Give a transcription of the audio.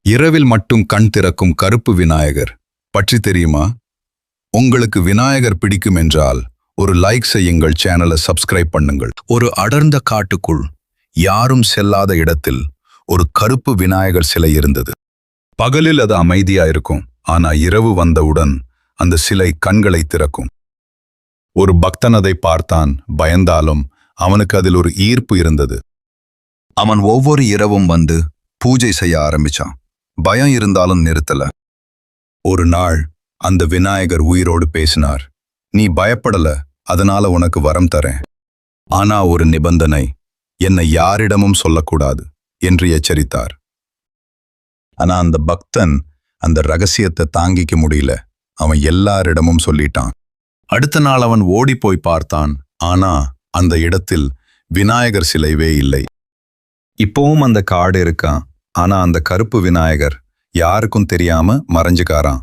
இரவில் மட்டும் கண் திறக்கும் கருப்பு விநாயகர் பற்றி தெரியுமா? உங்களுக்கு விநாயகர் பிடிக்கும் என்றால் ஒரு லைக் செய்யுங்கள், சேனலை சப்ஸ்கிரைப் பண்ணுங்கள். ஒரு அடர்ந்த காட்டுக்குள் யாரும் செல்லாத இடத்தில் ஒரு கருப்பு விநாயகர் சிலை இருந்தது. பகலில் அது அமைதியா இருக்கும், ஆனா இரவு வந்தவுடன் அந்த சிலை கண்களை திறக்கும். ஒரு பக்தன் அதை பார்த்தான். பயந்தாலும் அவனுக்கு அதில் ஒரு ஈர்ப்பு இருந்தது. அவன் ஒவ்வொரு இரவும் வந்து பூஜை செய்ய ஆரம்பிச்சான். பயம் இருந்தாலும் நிறுத்தல. ஒரு நாள் அந்த விநாயகர் உயிரோடு பேசினார். நீ பயப்படல, அதனால உனக்கு வரம் தரேன். ஆனா ஒரு நிபந்தனை, என்னை யாரிடமும் சொல்லக்கூடாது என்று எச்சரித்தார். ஆனா அந்த பக்தன் அந்த ரகசியத்தை தாங்கிக்க முடியல. அவன் எல்லாரிடமும் சொல்லிட்டான். அடுத்த நாள் அவன் ஓடிப்போய் பார்த்தான். ஆனா அந்த இடத்தில் விநாயகர் சிலைவே இல்லை. இப்பவும் அந்த காடு இருக்கான், ஆனா அந்த கருப்பு விநாயகர் யாருக்கும் தெரியாம மறைஞ்சுக்காரான்.